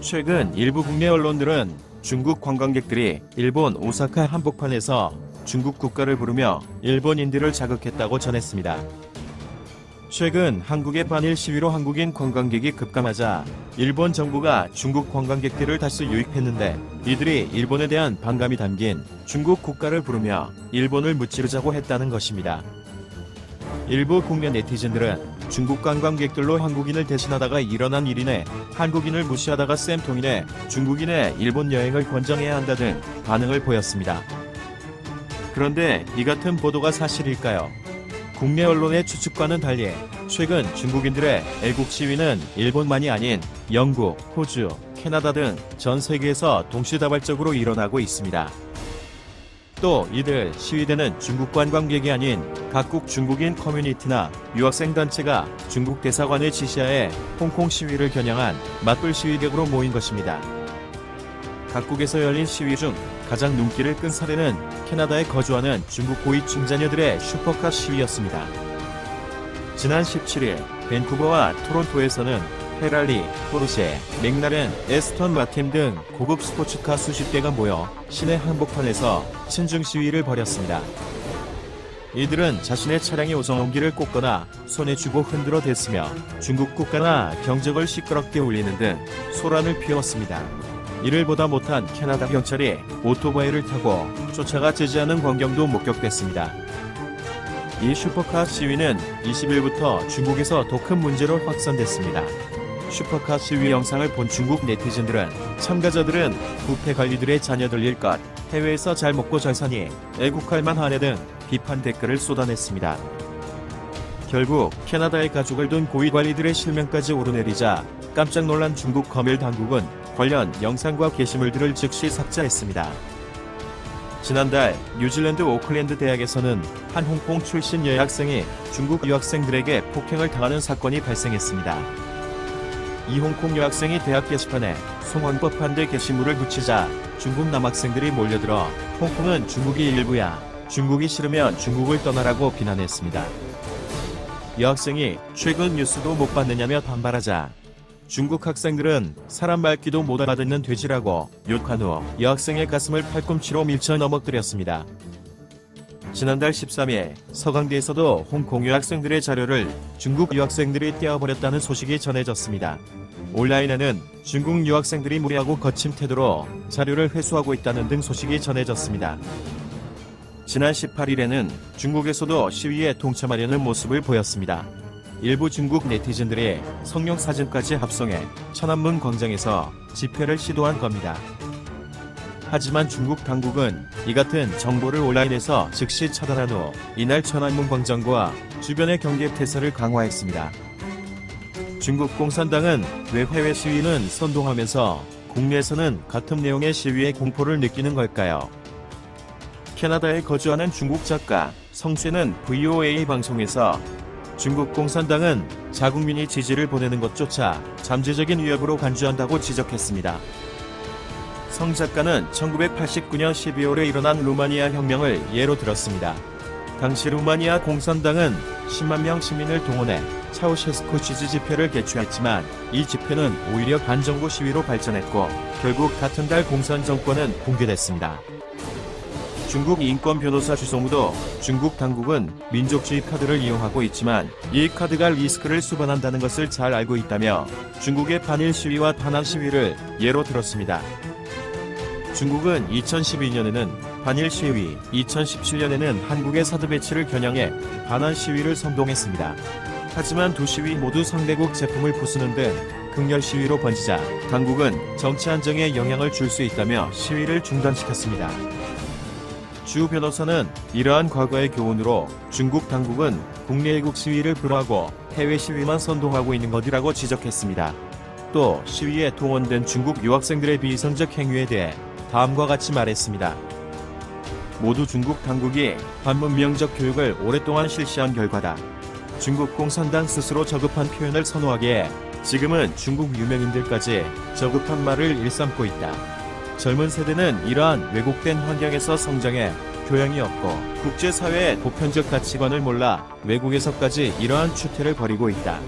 최근 일부 국내 언론들은 중국 관광객들이 일본 오사카 한복판에서 중국 국가를 부르며 일본인들을 자극했다고 전했습니다. 최근 한국의 반일 시위로 한국인 관광객이 급감하자 일본 정부가 중국 관광객들을 다수 유입했는데 이들이 일본에 대한 반감이 담긴 중국 국가를 부르며 일본을 무찌르자고 했다는 것입니다. 일부 국내 네티즌들은 중국 관광객들로 한국인을 대신하다가 일어난 일이네, 한국인을 무시하다가 쌤통이네, 중국인의 일본 여행을 권장해야 한다 등 반응을 보였습니다. 그런데 이 같은 보도가 사실일까요? 국내 언론의 추측과는 달리 최근 중국인들의 애국 시위는 일본만이 아닌 영국, 호주, 캐나다 등 전 세계에서 동시다발적으로 일어나고 있습니다. 또 이들 시위대는 중국 관광객이 아닌 각국 중국인 커뮤니티나 유학생 단체가 중국 대사관의 지시하에 홍콩 시위를 겨냥한 맞불 시위객으로 모인 것입니다. 각국에서 열린 시위 중 가장 눈길을 끈 사례는 캐나다에 거주하는 중국 고위층 자녀들의 슈퍼카 시위였습니다. 지난 17일 밴쿠버와 토론토에서는 페랄리, 포르쉐, 맥라렌, 에스턴 마틴 등 고급 스포츠카 수십 대가 모여 시내 한복판에서 친중 시위를 벌였습니다. 이들은 자신의 차량에 오성홍기를 꽂거나 손에 쥐고 흔들어 댔으며 중국 국가나 경적을 시끄럽게 울리는 등 소란을 피웠습니다. 이를 보다 못한 캐나다 경찰이 오토바이를 타고 쫓아가 제지하는 광경도 목격됐습니다. 이 슈퍼카 시위는 20일부터 중국에서 더 큰 문제로 확산됐습니다. 슈퍼카 시위 영상을 본 중국 네티즌들은 참가자들은 부패 관리들의 자녀들일 것, 해외에서 잘 먹고 잘 사니 애국할 만하네 등 비판 댓글을 쏟아냈습니다. 결국 캐나다에 가족을 둔 고위 관리들의 실명까지 오르내리자 깜짝 놀란 중국 검열 당국은 관련 영상과 게시물들을 즉시 삭제했습니다. 지난달 뉴질랜드 오클랜드 대학에서는 한 홍콩 출신 여학생이 중국 유학생들에게 폭행을 당하는 사건이 발생했습니다. 이 홍콩 여학생이 대학 게시판에 송환법 반대 게시물을 붙이자 중국 남학생들이 몰려들어 홍콩은 중국이 일부야, 중국이 싫으면 중국을 떠나라고 비난했습니다. 여학생이 최근 뉴스도 못 봤느냐며 반발하자 중국 학생들은 사람 밟기도 못 알아듣는 돼지라고 욕한 후 여학생의 가슴을 팔꿈치로 밀쳐 넘어뜨렸습니다. 지난달 13일 서강대에서도 홍콩 유학생들의 자료를 중국 유학생들이 떼어버렸다는 소식이 전해졌습니다. 온라인에는 중국 유학생들이 무례하고 거친 태도로 자료를 회수하고 있다는 등 소식이 전해졌습니다. 지난 18일에는 중국에서도 시위에 동참하려는 모습을 보였습니다. 일부 중국 네티즌들이 성령 사진까지 합성해 천안문 광장에서 집회를 시도한 겁니다. 하지만 중국 당국은 이 같은 정보를 온라인에서 즉시 차단한 후 이날 천안문 광장과 주변의 경계 태세를 강화했습니다. 중국 공산당은 왜 해외 시위는 선동하면서 국내에서는 같은 내용의 시위에 공포를 느끼는 걸까요? 캐나다에 거주하는 중국 작가 성쇠는 VOA 방송에서 중국 공산당은 자국민이 지지를 보내는 것조차 잠재적인 위협으로 간주한다고 지적했습니다. 성 작가는 1989년 12월에 일어난 루마니아 혁명을 예로 들었습니다. 당시 루마니아 공산당은 10만 명 시민을 동원해 차우셰스쿠 지지 집회를 개최했지만 이 집회는 오히려 반정부 시위로 발전했고 결국 같은 달 공산 정권은 붕괴됐습니다. 중국 인권 변호사 주성우도 중국 당국은 민족주의 카드를 이용하고 있지만 이 카드가 리스크를 수반한다는 것을 잘 알고 있다며 중국의 반일 시위와 반항 시위를 예로 들었습니다. 중국은 2012년에는 반일 시위, 2017년에는 한국의 사드 배치를 겨냥해 반한 시위를 선동했습니다. 하지만 두 시위 모두 상대국 제품을 부수는 등 극렬 시위로 번지자 당국은 정치 안정에 영향을 줄 수 있다며 시위를 중단시켰습니다. 주 변호사는 이러한 과거의 교훈으로 중국 당국은 국내 애국 시위를 불허하고 해외 시위만 선동하고 있는 것이라고 지적했습니다. 또 시위에 동원된 중국 유학생들의 비이성적 행위에 대해 다음과 같이 말했습니다. 모두 중국 당국이 반문명적 교육을 오랫동안 실시한 결과다. 중국 공산당 스스로 저급한 표현을 선호하기에 지금은 중국 유명인들까지 저급한 말을 일삼고 있다. 젊은 세대는 이러한 왜곡된 환경에서 성장해 교양이 없고 국제사회의 보편적 가치관을 몰라 외국에서까지 이러한 추태를 벌이고 있다.